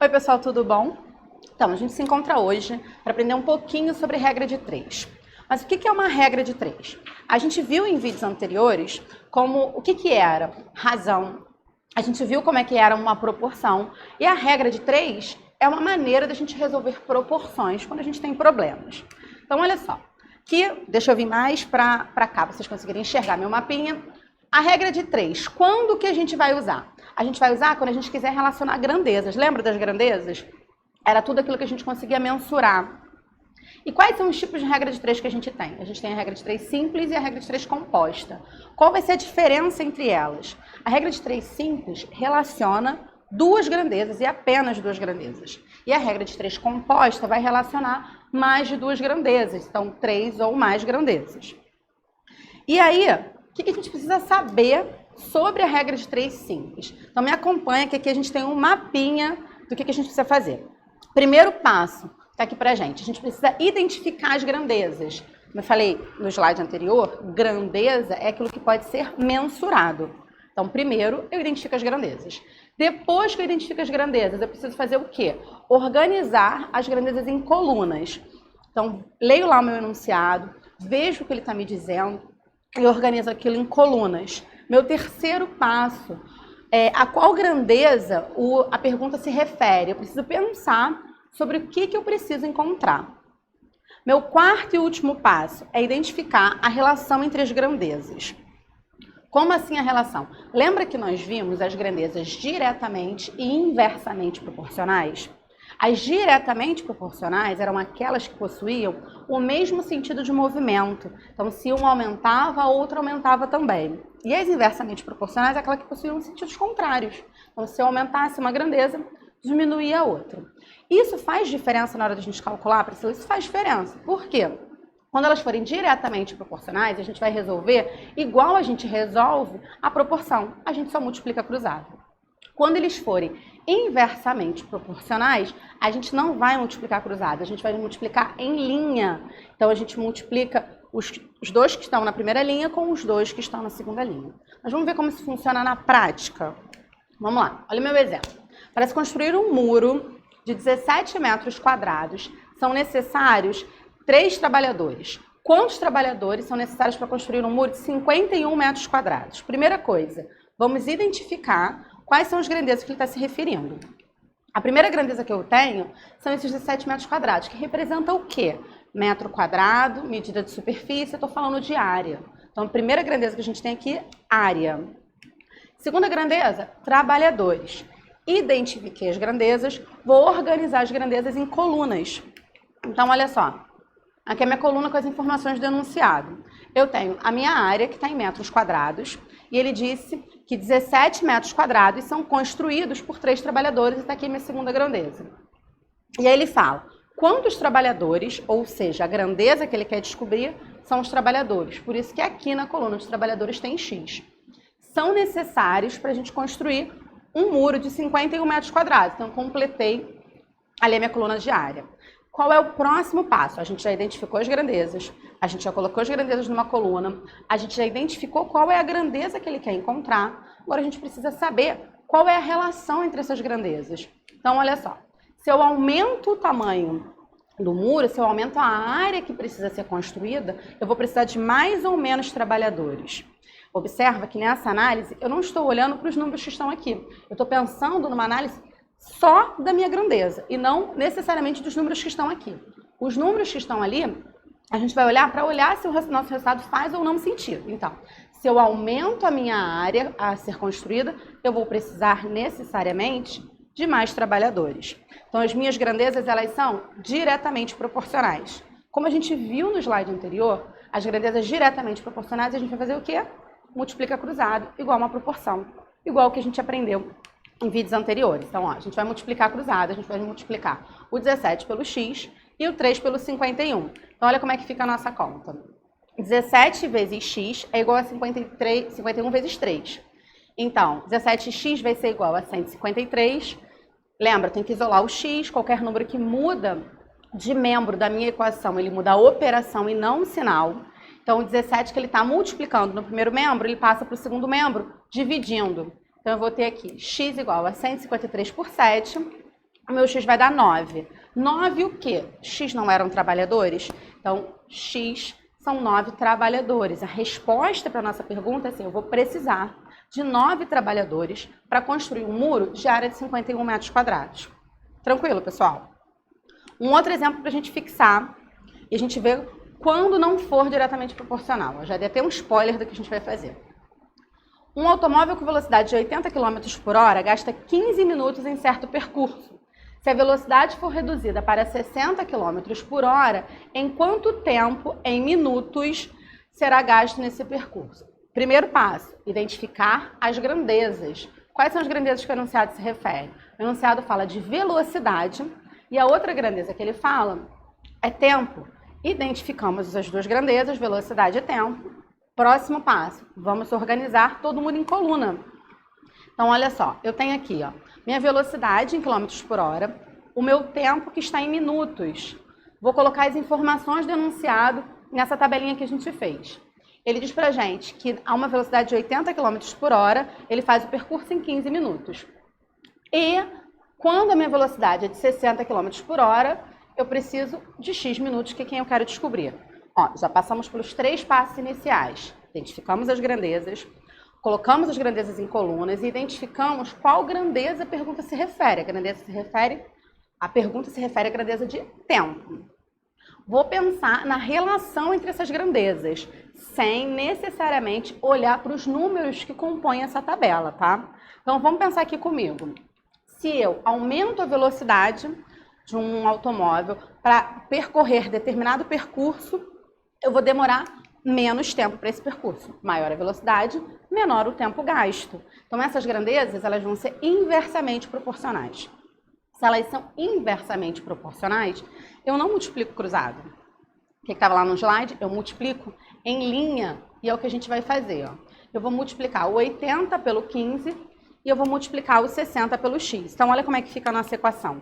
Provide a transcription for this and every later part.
Oi pessoal, tudo bom? Então, a gente se encontra hoje para aprender um pouquinho sobre regra de 3. Mas o que é uma regra de 3? A gente viu em vídeos anteriores o que era razão, a gente viu como é que era uma proporção, e a regra de 3 é uma maneira da gente resolver proporções quando a gente tem problemas. Então, olha só, deixa eu vir mais para cá, para vocês conseguirem enxergar meu mapinha. A regra de 3, quando que a gente vai usar? A gente vai usar quando a gente quiser relacionar grandezas. Lembra das grandezas? Era tudo aquilo que a gente conseguia mensurar. E quais são os tipos de regra de 3 que a gente tem? A gente tem a regra de 3 simples e a regra de 3 composta. Qual vai ser a diferença entre elas? A regra de 3 simples relaciona duas grandezas e apenas duas grandezas. E a regra de 3 composta vai relacionar mais de duas grandezas, então 3 ou mais grandezas. E aí, o que a gente precisa saber sobre a regra de 3 simples? Então me acompanha que aqui a gente tem um mapinha do que a gente precisa fazer. Primeiro passo, está aqui pra gente. A gente precisa identificar as grandezas. Como eu falei no slide anterior, grandeza é aquilo que pode ser mensurado. Então, primeiro, eu identifico as grandezas. Depois que eu identifico as grandezas, eu preciso fazer o quê? Organizar as grandezas em colunas. Então, leio lá o meu enunciado, vejo o que ele está me dizendo e organizo aquilo em colunas. Meu terceiro passo é a qual grandeza a pergunta se refere. Eu preciso pensar sobre o que eu preciso encontrar. Meu quarto e último passo é identificar a relação entre as grandezas. Como assim a relação? Lembra que nós vimos as grandezas diretamente e inversamente proporcionais? As diretamente proporcionais eram aquelas que possuíam o mesmo sentido de movimento. Então, se uma aumentava, a outra aumentava também. E as inversamente proporcionais é aquela que possuíam sentidos contrários. Então, se eu aumentasse uma grandeza, diminuía a outra. Isso faz diferença na hora da gente calcular, Priscila? Isso faz diferença. Por quê? Quando elas forem diretamente proporcionais, a gente vai resolver igual a gente resolve a proporção. A gente só multiplica cruzado. Quando eles forem inversamente proporcionais, a gente não vai multiplicar cruzado, a gente vai multiplicar em linha. Então, a gente multiplica os dois que estão na primeira linha com os dois que estão na segunda linha. Mas vamos ver como isso funciona na prática. Vamos lá, olha o meu exemplo. Para se construir um muro de 17 metros quadrados, são necessários 3 trabalhadores. Quantos trabalhadores são necessários para construir um muro de 51 metros quadrados? Primeira coisa, vamos identificar quais são as grandezas que ele está se referindo. A primeira grandeza que eu tenho são esses 17 metros quadrados, que representa o quê? Metro quadrado, medida de superfície, eu estou falando de área. Então, a primeira grandeza que a gente tem aqui, área. Segunda grandeza, trabalhadores. Identifiquei as grandezas, vou organizar as grandezas em colunas. Então, olha só, aqui é a minha coluna com as informações do enunciado. Eu tenho a minha área, que está em metros quadrados, e ele disse que 17 metros quadrados são construídos por 3 trabalhadores, e está aqui minha segunda grandeza. E aí ele fala, quantos trabalhadores, ou seja, a grandeza que ele quer descobrir, são os trabalhadores. Por isso que aqui na coluna de trabalhadores tem X. São necessários para a gente construir um muro de 51 metros quadrados. Então, completei ali a minha coluna de área. Qual é o próximo passo? A gente já identificou as grandezas, a gente já colocou as grandezas numa coluna, a gente já identificou qual é a grandeza que ele quer encontrar. Agora a gente precisa saber qual é a relação entre essas grandezas. Então, olha só, se eu aumento o tamanho do muro, se eu aumento a área que precisa ser construída, eu vou precisar de mais ou menos trabalhadores. Observa que nessa análise eu não estou olhando para os números que estão aqui. Eu estou pensando numa análise só da minha grandeza e não necessariamente dos números que estão aqui. Os números que estão ali, a gente vai olhar para olhar se o nosso resultado faz ou não sentido. Então, se eu aumento a minha área a ser construída, eu vou precisar necessariamente de mais trabalhadores. Então, as minhas grandezas, elas são diretamente proporcionais. Como a gente viu no slide anterior, as grandezas diretamente proporcionais, a gente vai fazer o quê? Multiplica cruzado, igual a uma proporção, igual o que a gente aprendeu em vídeos anteriores. Então, ó, a gente vai multiplicar cruzado, a gente vai multiplicar o 17 pelo X e o 3 pelo 51. Então, olha como é que fica a nossa conta. 17 vezes X é igual a 51 vezes 3. Então, 17x vai ser igual a 153. Lembra, tem que isolar o X, qualquer número que muda de membro da minha equação, ele muda a operação e não o sinal. Então, o 17 que ele está multiplicando no primeiro membro, ele passa para o segundo membro, dividindo. Então, eu vou ter aqui x igual a 153 por 7, o meu x vai dar 9. 9 o quê? X não eram trabalhadores? Então, x são 9 trabalhadores. A resposta para a nossa pergunta é assim, eu vou precisar de 9 trabalhadores para construir um muro de área de 51 metros quadrados. Tranquilo, pessoal? Um outro exemplo para a gente fixar e a gente ver quando não for diretamente proporcional. Eu já dei até um spoiler do que a gente vai fazer. Um automóvel com velocidade de 80 km por hora gasta 15 minutos em certo percurso. Se a velocidade for reduzida para 60 km por hora, em quanto tempo, em minutos, será gasto nesse percurso? Primeiro passo, identificar as grandezas. Quais são as grandezas que o enunciado se refere? O enunciado fala de velocidade e a outra grandeza que ele fala é tempo. Identificamos as duas grandezas, velocidade e tempo. Próximo passo, vamos organizar todo mundo em coluna. Então, olha só, eu tenho aqui, ó, minha velocidade em quilômetros por hora, o meu tempo que está em minutos. Vou colocar as informações do enunciado nessa tabelinha que a gente fez. Ele diz pra gente que a uma velocidade de 80 km por hora, ele faz o percurso em 15 minutos. E quando a minha velocidade é de 60 km por hora, eu preciso de X minutos, que é quem eu quero descobrir. Ó, já passamos pelos 3 passos iniciais. Identificamos as grandezas, colocamos as grandezas em colunas e identificamos qual grandeza a pergunta se refere. A pergunta se refere à grandeza de tempo. Vou pensar na relação entre essas grandezas, sem necessariamente olhar para os números que compõem essa tabela, tá? Então, vamos pensar aqui comigo. Se eu aumento a velocidade de um automóvel para percorrer determinado percurso, eu vou demorar menos tempo para esse percurso. Maior a velocidade, menor o tempo gasto. Então, essas grandezas, elas vão ser inversamente proporcionais. Se elas são inversamente proporcionais, eu não multiplico cruzado. O que estava lá no slide? Eu multiplico em linha e é o que a gente vai fazer. Ó. Eu vou multiplicar o 80 pelo 15 e eu vou multiplicar o 60 pelo x. Então, olha como é que fica a nossa equação.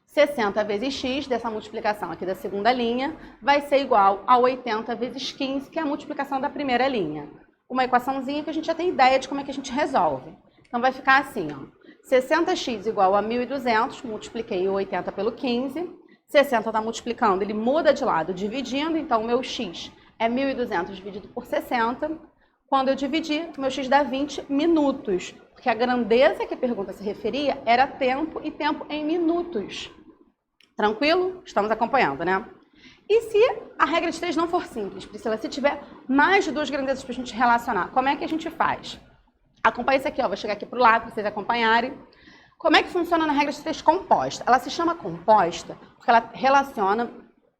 60 vezes x, dessa multiplicação aqui da segunda linha, vai ser igual a 80 vezes 15, que é a multiplicação da primeira linha. Uma equaçãozinha que a gente já tem ideia de como é que a gente resolve. Então, vai ficar assim, ó. 60x igual a 1.200, multipliquei o 80 pelo 15. 60 está multiplicando, ele muda de lado, dividindo, então o meu x é 1.200 dividido por 60. Quando eu dividir, o meu x dá 20 minutos, porque a grandeza que a pergunta se referia era tempo e tempo em minutos. Tranquilo? Estamos acompanhando, né? E se a regra de 3 não for simples, Priscila, se tiver mais de 2 grandezas para a gente relacionar, como é que a gente faz? Acompanha isso aqui, ó, vou chegar aqui para o lado para vocês acompanharem. Como é que funciona na regra de 3 composta? Ela se chama composta porque ela relaciona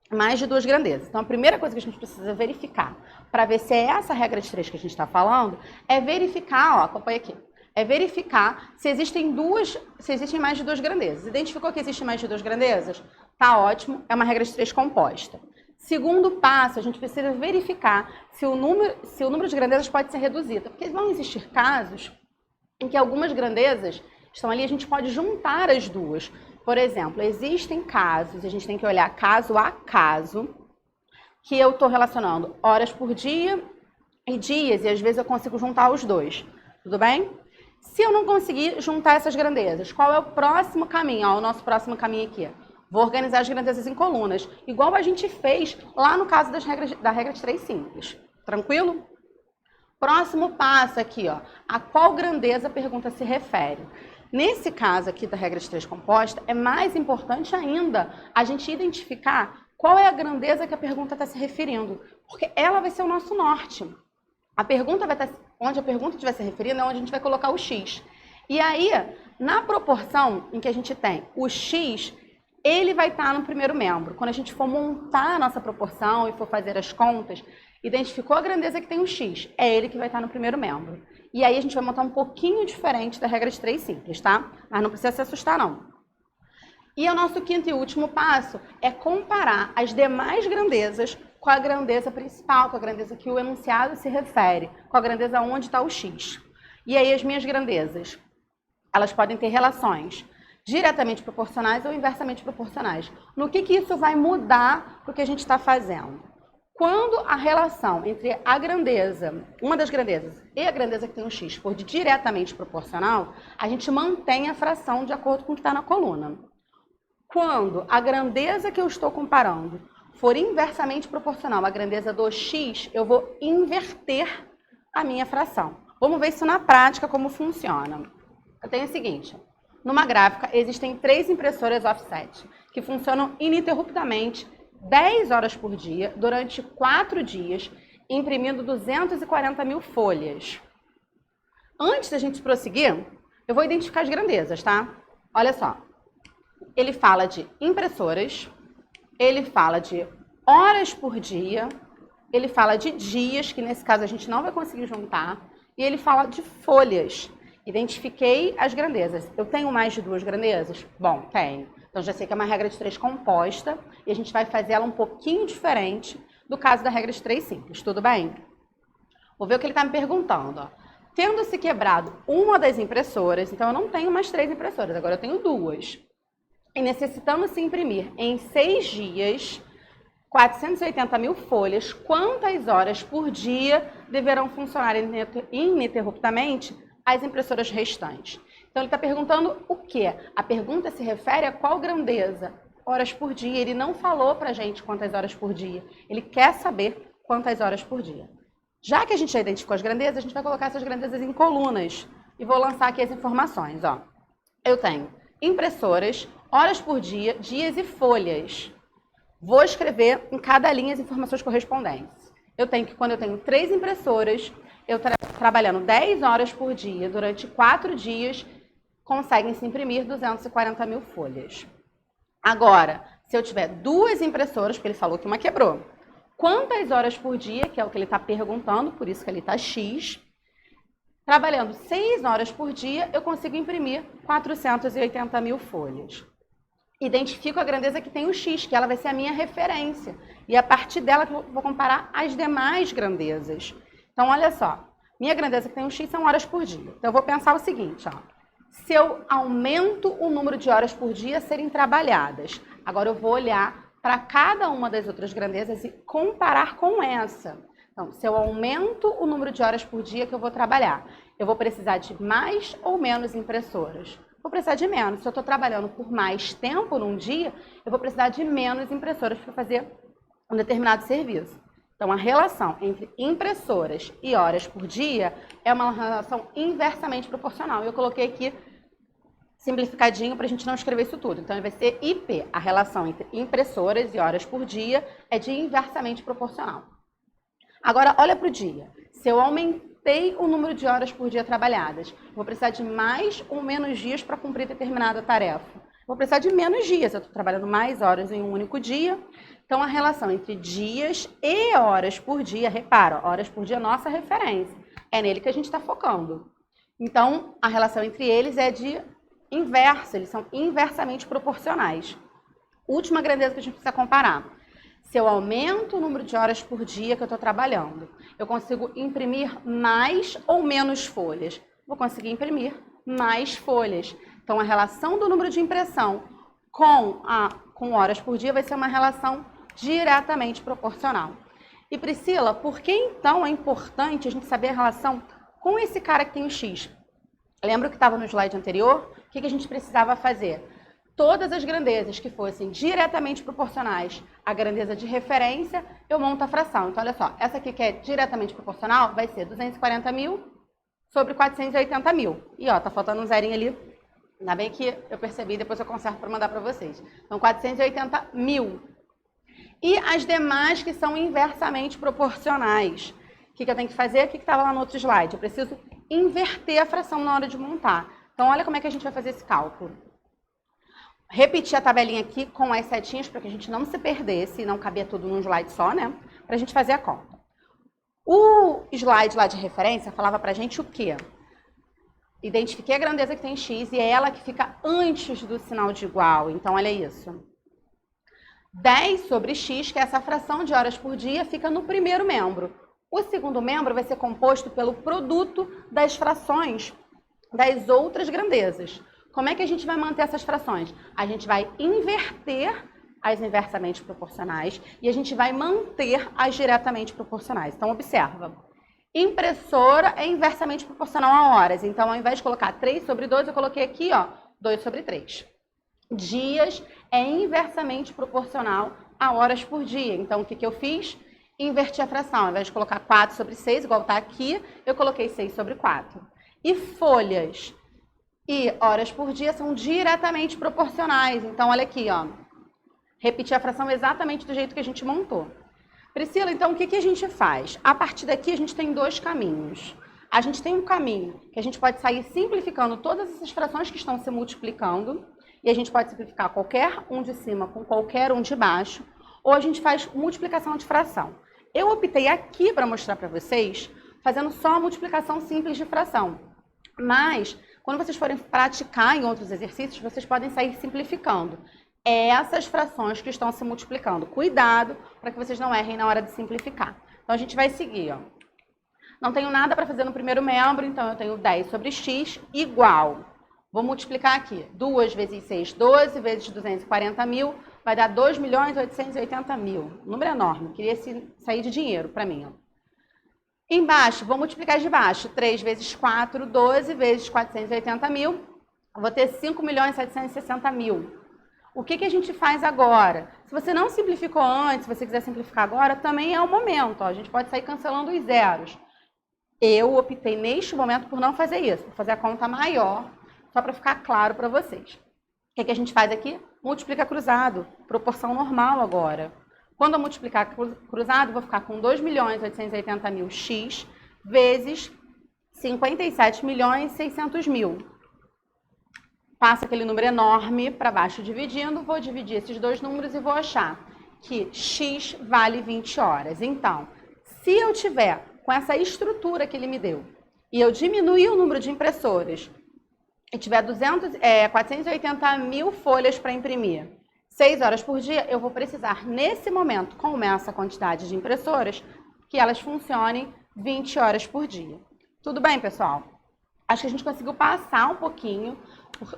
mais de 2 grandezas. Então, a primeira coisa que a gente precisa verificar para ver se é essa regra de 3 que a gente está falando, é verificar, ó, acompanha aqui, é verificar se existem mais de 2 grandezas. Identificou que existe mais de 2 grandezas? Tá ótimo, é uma regra de 3 composta. Segundo passo, a gente precisa verificar se o número de grandezas pode ser reduzido, porque vão existir casos em que algumas grandezas estão ali, a gente pode juntar as duas. Por exemplo, existem casos, a gente tem que olhar caso a caso, que eu estou relacionando horas por dia e dias, e às vezes eu consigo juntar os dois. Tudo bem? Se eu não conseguir juntar essas grandezas, qual é o próximo caminho? Ó, o nosso próximo caminho aqui. Vou organizar as grandezas em colunas, igual a gente fez lá no caso da regra de 3 simples. Tranquilo? Próximo passo aqui, ó. A qual grandeza a pergunta se refere? Nesse caso aqui da regra de 3 composta, é mais importante ainda a gente identificar qual é a grandeza que a pergunta está se referindo, porque ela vai ser o nosso norte. A pergunta vai estar, onde a pergunta estiver se referindo é onde a gente vai colocar o x. E aí, na proporção em que a gente tem o x, ele vai estar no primeiro membro. Quando a gente for montar a nossa proporção e for fazer as contas, identificou a grandeza que tem o x, é ele que vai estar no primeiro membro. E aí a gente vai montar um pouquinho diferente da regra de 3 simples, tá? Mas não precisa se assustar, não. E o nosso quinto e último passo é comparar as demais grandezas com a grandeza principal, com a grandeza que o enunciado se refere, com a grandeza onde está o x. E aí as minhas grandezas, elas podem ter relações diretamente proporcionais ou inversamente proporcionais. No que isso vai mudar para o que a gente está fazendo? Quando a relação entre a grandeza, uma das grandezas, e a grandeza que tem um x for diretamente proporcional, a gente mantém a fração de acordo com o que está na coluna. Quando a grandeza que eu estou comparando for inversamente proporcional à grandeza do x, eu vou inverter a minha fração. Vamos ver isso na prática, como funciona. Eu tenho o seguinte, numa gráfica existem 3 impressoras offset, que funcionam ininterruptamente 10 horas por dia, durante 4 dias, imprimindo 240 mil folhas. Antes da gente prosseguir, eu vou identificar as grandezas, tá? Olha só. Ele fala de impressoras, ele fala de horas por dia, ele fala de dias, que nesse caso a gente não vai conseguir juntar, e ele fala de folhas. Identifiquei as grandezas. Eu tenho mais de 2 grandezas? Bom, tenho. Então já sei que é uma regra de 3 composta, e a gente vai fazer ela um pouquinho diferente do caso da regra de 3 simples, tudo bem? Vou ver o que ele está me perguntando. Ó. Tendo-se quebrado uma das impressoras, então eu não tenho mais 3 impressoras, agora eu tenho 2. E necessitando-se imprimir em 6 dias 480 mil folhas, quantas horas por dia deverão funcionar ininterruptamente as impressoras restantes? Então, ele está perguntando o quê? A pergunta se refere a qual grandeza? Horas por dia. Ele não falou para a gente quantas horas por dia. Ele quer saber quantas horas por dia. Já que a gente já identificou as grandezas, a gente vai colocar essas grandezas em colunas. E vou lançar aqui as informações. Ó. Eu tenho impressoras, horas por dia, dias e folhas. Vou escrever em cada linha as informações correspondentes. Eu tenho que, quando eu tenho 3 impressoras, eu trabalhando 10 horas por dia, durante 4 dias, conseguem se imprimir 240 mil folhas. Agora, se eu tiver 2 impressoras, porque ele falou que uma quebrou, quantas horas por dia, que é o que ele está perguntando, por isso que ele está X, trabalhando 6 horas por dia, eu consigo imprimir 480 mil folhas. Identifico a grandeza que tem o X, que ela vai ser a minha referência. E a partir dela que eu vou comparar as demais grandezas. Então, olha só. Minha grandeza que tem o X são horas por dia. Então, eu vou pensar o seguinte, ó. Se eu aumento o número de horas por dia a serem trabalhadas, agora eu vou olhar para cada uma das outras grandezas e comparar com essa. Então, se eu aumento o número de horas por dia que eu vou trabalhar, eu vou precisar de mais ou menos impressoras? Vou precisar de menos. Se eu estou trabalhando por mais tempo num dia, eu vou precisar de menos impressoras para fazer um determinado serviço. Então, a relação entre impressoras e horas por dia é uma relação inversamente proporcional. Eu coloquei aqui simplificadinho para a gente não escrever isso tudo. Então, vai ser IP. A relação entre impressoras e horas por dia é de inversamente proporcional. Agora, olha para o dia. Se eu aumentei o número de horas por dia trabalhadas, vou precisar de mais ou menos dias para cumprir determinada tarefa. Vou precisar de menos dias. Eu estou trabalhando mais horas em um único dia. Então, a relação entre dias e horas por dia, repara, horas por dia é nossa referência. É nele que a gente está focando. Então, a relação entre eles é de inversa, eles são inversamente proporcionais. Última grandeza que a gente precisa comparar. Se eu aumento o número de horas por dia que eu estou trabalhando, eu consigo imprimir mais ou menos folhas? Vou conseguir imprimir mais folhas. Então, a relação do número de impressão com horas por dia vai ser uma relação diretamente proporcional. E Priscila, por que então é importante a gente saber a relação com esse cara que tem o X? Lembra que estava no slide anterior? O que a gente precisava fazer? Todas as grandezas que fossem diretamente proporcionais à grandeza de referência, eu monto a fração. Então, olha só, essa aqui que é diretamente proporcional vai ser 240 mil sobre 480 mil. E ó, tá faltando um zerinho ali. Ainda bem que eu percebi, depois eu conserto para mandar para vocês. Então, 480 mil. E as demais que são inversamente proporcionais. O que eu tenho que fazer? O que estava lá no outro slide? Eu preciso inverter a fração na hora de montar. Então, olha como é que a gente vai fazer esse cálculo. Repetir a tabelinha aqui com as setinhas para que a gente não se perdesse e não cabia tudo num slide só, né? Para a gente fazer a conta. O slide lá de referência falava para a gente o quê? Identifiquei a grandeza que tem x e é ela que fica antes do sinal de igual. Então, olha isso. 10 sobre x, que é essa fração de horas por dia, fica no primeiro membro. O segundo membro vai ser composto pelo produto das frações das outras grandezas. Como é que a gente vai manter essas frações? A gente vai inverter as inversamente proporcionais e a gente vai manter as diretamente proporcionais. Então, observa. Impressora é inversamente proporcional a horas. Então, ao invés de colocar 3 sobre 12, eu coloquei aqui, ó, 2 sobre 3. Dias é inversamente proporcional a horas por dia. Então, o que eu fiz? Inverti a fração. Ao invés de colocar 4 sobre 6, igual está aqui, eu coloquei 6 sobre 4. E folhas e horas por dia são diretamente proporcionais. Então, olha aqui, ó. Repetir a fração exatamente do jeito que a gente montou. Priscila, então o que a gente faz? A partir daqui a gente tem 2 caminhos. A gente tem um caminho que a gente pode sair simplificando todas essas frações que estão se multiplicando, e a gente pode simplificar qualquer um de cima com qualquer um de baixo, ou a gente faz multiplicação de fração. Eu optei aqui para mostrar para vocês, fazendo só a multiplicação simples de fração. Mas, quando vocês forem praticar em outros exercícios, vocês podem sair simplificando essas frações que estão se multiplicando. Cuidado para que vocês não errem na hora de simplificar. Então, a gente vai seguir, ó. Não tenho nada para fazer no primeiro membro, então eu tenho 10 sobre x igual. Vou multiplicar aqui. 2 vezes 6, 12, vezes 240 mil, vai dar 2.880.000. Número enorme, queria sair de dinheiro para mim, ó. Embaixo, vou multiplicar de baixo. 3 vezes 4, 12, vezes 480 mil, vou ter 5.760.000. O que a gente faz agora? Se você não simplificou antes, se você quiser simplificar agora, também é o momento. Ó. A gente pode sair cancelando os zeros. Eu optei neste momento por não fazer isso, por fazer a conta maior, só para ficar claro para vocês. O que a gente faz aqui? Multiplica cruzado, proporção normal agora. Quando eu multiplicar cruzado, vou ficar com 2.880.000x vezes 57.600.000. Passa aquele número enorme para baixo dividindo, vou dividir esses 2 números e vou achar que x vale 20 horas. Então, se eu tiver com essa estrutura que ele me deu e eu diminuir o número de impressoras e tiver 480.000 folhas para imprimir, 6 horas por dia, eu vou precisar, nesse momento, com essa quantidade de impressoras, que elas funcionem 20 horas por dia. Tudo bem, pessoal? Acho que a gente conseguiu passar um pouquinho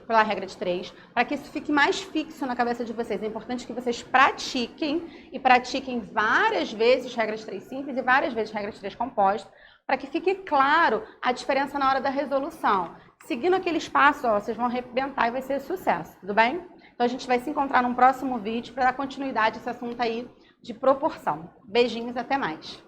pela regra de 3, para que isso fique mais fixo na cabeça de vocês. É importante que vocês pratiquem, e pratiquem várias vezes regra de 3 simples e várias vezes regra de 3 composta, para que fique claro a diferença na hora da resolução. Seguindo aquele espaço, ó, vocês vão arrebentar e vai ser sucesso, tudo bem? Então a gente vai se encontrar num próximo vídeo para dar continuidade a esse assunto aí de proporção. Beijinhos, até mais!